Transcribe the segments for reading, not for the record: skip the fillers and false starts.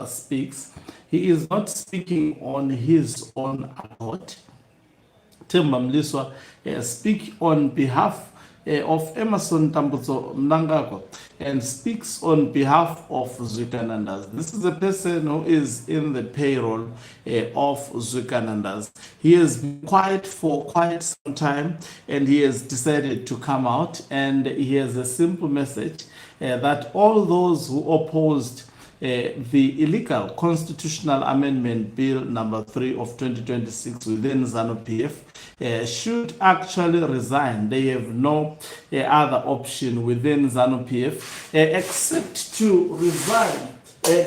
Mliswa speaks, he is not speaking on his own accord. Temba Mliswa speak on behalf of Emerson Tambutso Mnangagwa and speaks on behalf of Zwikanandas. This is a person who is in the payroll of Zwikanandas. He has been quiet for quite some time and he has decided to come out, and he has a simple message that all those who opposed the illegal constitutional amendment bill number 3 of 2026 within ZANU-PF should actually resign. They have no other option within ZANU-PF except to resign.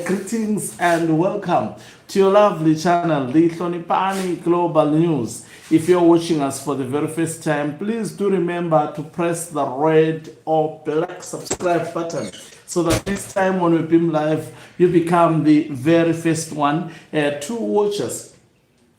Greetings and welcome to your lovely channel, the Hlonipani Global News. If you're watching us for the very first time, please do remember to press the red or black subscribe button so that next time when we beam live, you become the very first one to watch us.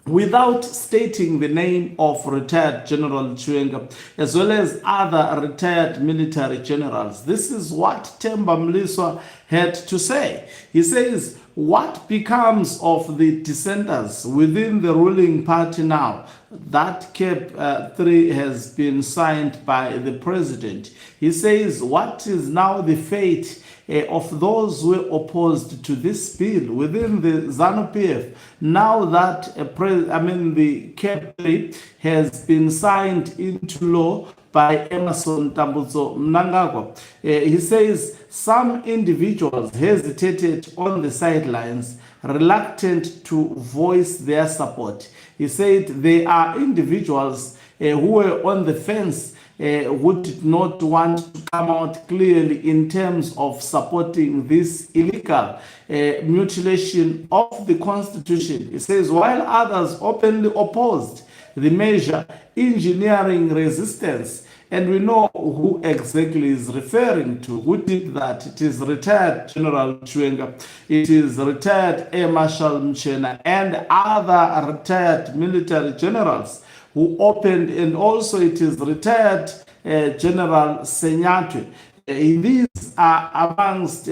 Without stating the name of retired General Chiwenga, as well as other retired military generals, this is what Temba Mliswa had to say. He says, what becomes of the dissenters within the ruling party now that CAB.3 has been signed by the president? He says, what is now the fate of those who were opposed to this bill within the ZANU-PF now that the CAB.3 has been signed into law by Emerson Tambutso Mnangagwa. He says some individuals hesitated on the sidelines, reluctant to voice their support. He said there are individuals who were on the fence who did not want to come out clearly in terms of supporting this illegal mutilation of the Constitution. He says while others openly opposed the measure, engineering resistance, and we know who exactly is referring to. Who did that? It is retired General Chiwenga, it is retired Air Marshal Mchena, and other retired military generals who opened, and also it is retired General Senyatwe. These are amongst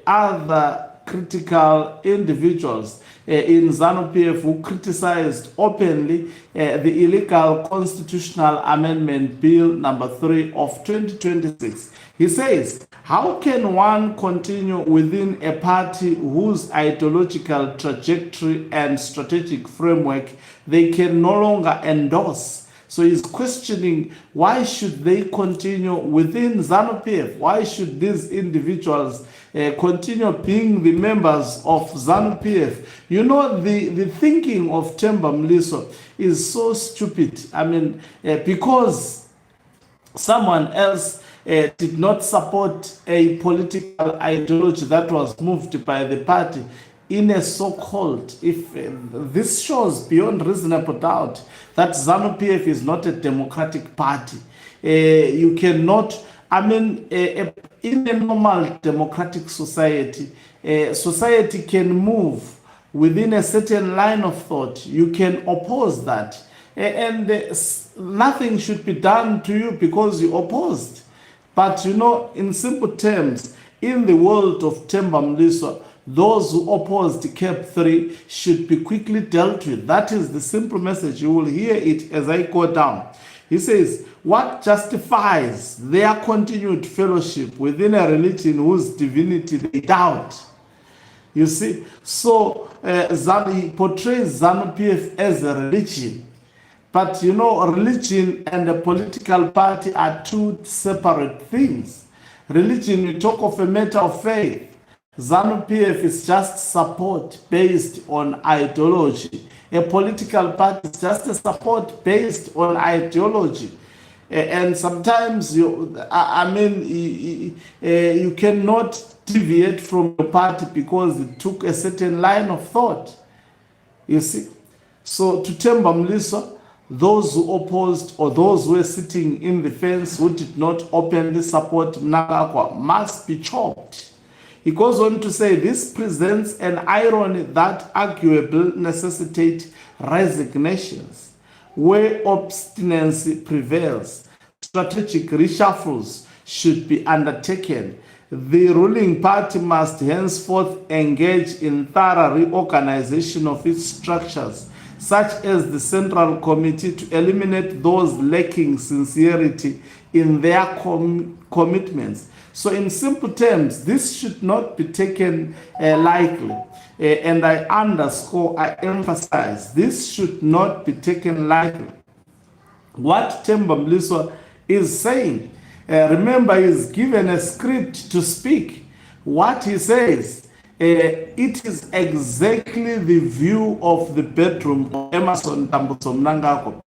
other critical individuals in ZANU-PF who criticized openly the illegal constitutional amendment bill number 3 of 2026. He says, how can one continue within a party whose ideological trajectory and strategic framework they can no longer endorse? So he's questioning, why should they continue within ZANU-PF? Why should these individuals continue being the members of ZANU-PF? You know, the thinking of Temba Mliswa is so stupid. Because someone else did not support a political ideology that was moved by the party in a so-called, if this shows beyond reasonable doubt that ZANU-PF is not a democratic party. You cannot, in a normal democratic society, society can move within a certain line of thought. You can oppose that. And nothing should be done to you because you opposed. But you know, in simple terms, in the world of Temba Mliswa, those who opposed CAB.3 should be quickly dealt with. That is the simple message. You will hear it as I go down. He says, what justifies their continued fellowship within a religion whose divinity they doubt? You see, so he portrays ZANU-PF as a religion. But you know, religion and a political party are two separate things. Religion, we talk of a matter of faith. ZANU-PF is just support based on ideology. A political party is just a support based on ideology. And sometimes you cannot deviate from your party because it took a certain line of thought. You see? So to Temba Mliswa, those who opposed or those who were sitting in the fence who did not openly support Mnangagwa must be chopped. He goes on to say, this presents an irony that arguably necessitates resignations. Where obstinacy prevails, strategic reshuffles should be undertaken. The ruling party must henceforth engage in thorough reorganization of its structures, such as the Central Committee, to eliminate those lacking sincerity in their commitments. So in simple terms, this should not be taken lightly. And I underscore, I emphasize, this should not be taken lightly. What Temba Mliswa is saying, remember, he's given a script to speak. What he says, it is exactly the view of the bedroom of Emmerson Tambutso Mnangagwa.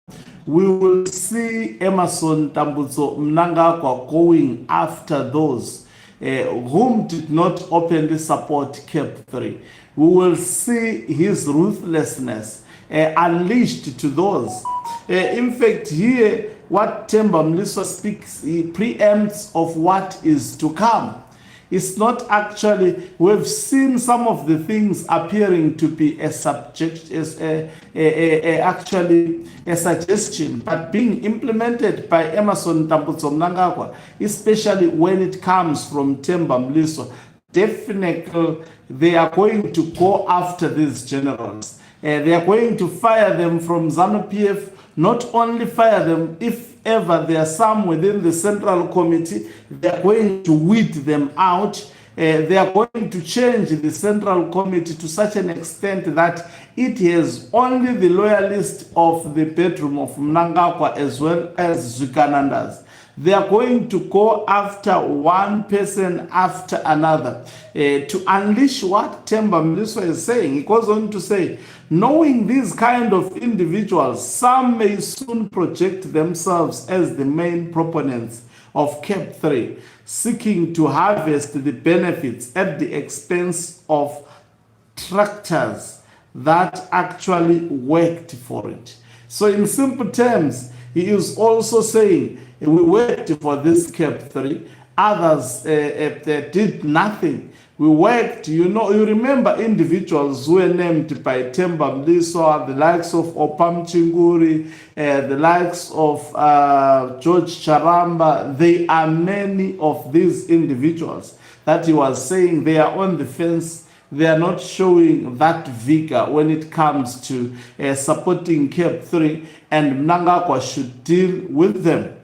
We will see Emmerson Tambutso Mnangagwa going after those whom did not openly support CAB.3. We will see his ruthlessness unleashed to those. In fact, here, what Temba Mliswa speaks, he preempts of what is to come. It's not actually, we've seen some of the things appearing to be a subject, actually a suggestion, but being implemented by Emmerson Tambutso Mnangagwa, especially when it comes from Temba Mliswa. Definitely, they are going to go after these generals. They are going to fire them from ZANU-PF, not only fire them, if ever there are some within the Central Committee, they are going to weed them out. They are going to change the Central Committee to such an extent that it has only the loyalists of the bedroom of Mnangagwa as well as Ziganandas. They are going to go after one person after another to unleash what Temba Mliswa is saying. He goes on to say, knowing these kind of individuals, some may soon project themselves as the main proponents of CAB.3, seeking to harvest the benefits at the expense of tractors that actually worked for it. So in simple terms, he is also saying, we worked for this CAB.3, others did nothing. We worked, you remember individuals who were named by Temba Mliswa, the likes of Opam Chinguri, the likes of George Charamba. There are many of these individuals that he was saying they are on the fence. They are not showing that vigor when it comes to supporting CAB.3, and Mnangagwa should deal with them.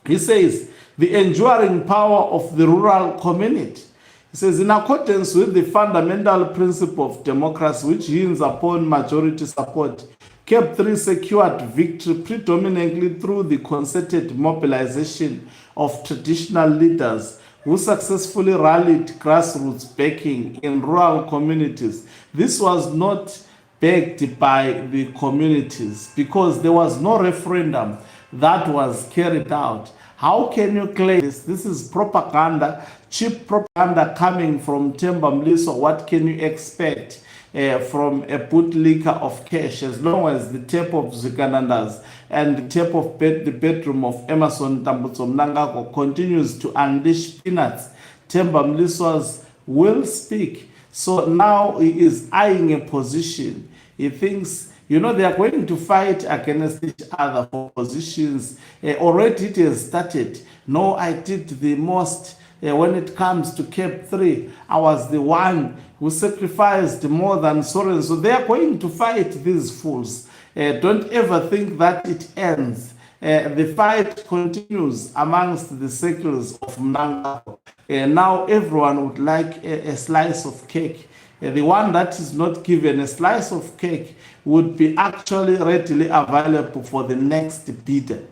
He says, the enduring power of the rural community. He says, in accordance with the fundamental principle of democracy, which hinges upon majority support, CAB.3 secured victory predominantly through the concerted mobilization of traditional leaders who successfully rallied grassroots backing in rural communities. This was not backed by the communities because there was no referendum that was carried out. How can you claim this? This is propaganda, cheap propaganda coming from Temba Mliswa. What can you expect from a bootlicker of cash, as long as the tape of Ziganandas and the tape of the bedroom of Emmerson Tambutso Mnangagwa continues to unleash peanuts? Temba Mliswa's will speak. So now he is eyeing a position. He thinks, they are going to fight against each other for positions. Already it has started. No, I did the most when it comes to CAB.3. I was the one who sacrificed more than Soren. So they are going to fight these fools. Don't ever think that it ends. The fight continues amongst the circles of Mnangagwa. Now everyone would like a slice of cake. The one that is not given a slice of cake would be actually readily available for the next bidder.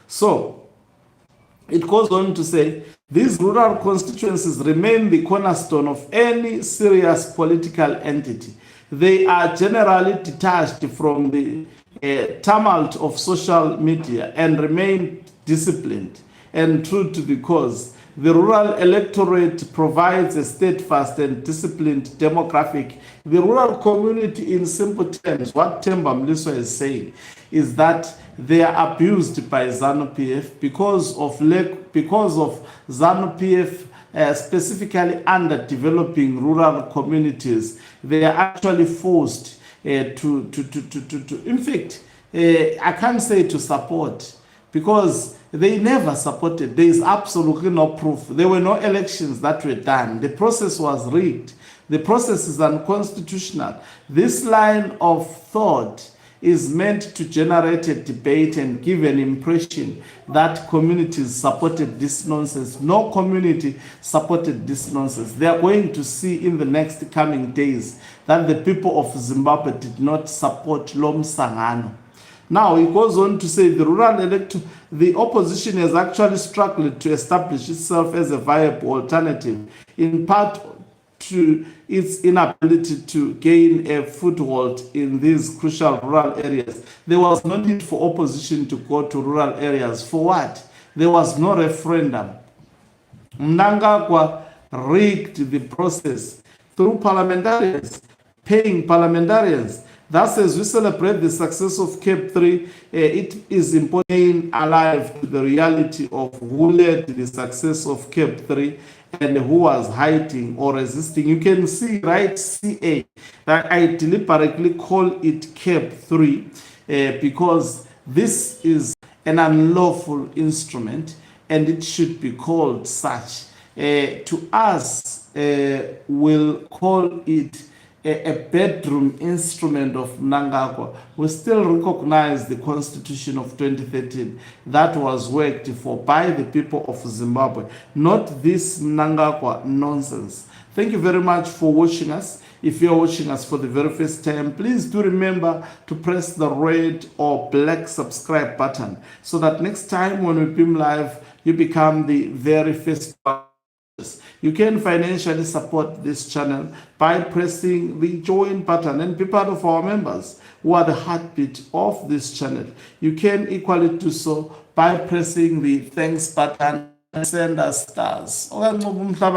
So it goes on to say, these rural constituencies remain the cornerstone of any serious political entity. They are generally detached from the tumult of social media and remain disciplined and true to the cause. The rural electorate provides a steadfast and disciplined demographic. The rural community, in simple terms, what Temba Mliswa is saying is that they are abused by ZANU-PF because of ZANU-PF specifically underdeveloping rural communities. They are actually forced in fact, I can't say to support, because they never supported. There is absolutely no proof. There were no elections that were done. The process was rigged. The process is unconstitutional. This line of thought is meant to generate a debate and give an impression that communities supported this nonsense. No community supported this nonsense. They are going to see in the next coming days that the people of Zimbabwe did not support Lomsangano. Now he goes on to say the opposition has actually struggled to establish itself as a viable alternative, in part to its inability to gain a foothold in these crucial rural areas. There was no need for opposition to go to rural areas. For what? There was no referendum. Mnangagwa rigged the process through parliamentarians, paying parliamentarians. Thus, as we celebrate the success of CAB.3, it is important alive to the reality of who led the success of CAB.3 and who was hiding or resisting. You can see, right, CA, that I deliberately call it CAB.3 because this is an unlawful instrument and it should be called such. To us, we'll call it a bedroom instrument of Mnangagwa. We still recognize the Constitution of 2013 that was worked for by the people of Zimbabwe, not this Mnangagwa nonsense. Thank you very much for watching us. If you're watching us for the very first time, please do remember to press the red or black subscribe button so that next time when we beam live, you become the very first one. You can financially support this channel by pressing the join button and be part of our members who are the heartbeat of this channel. You can equally do so by pressing the thanks button and send us stars.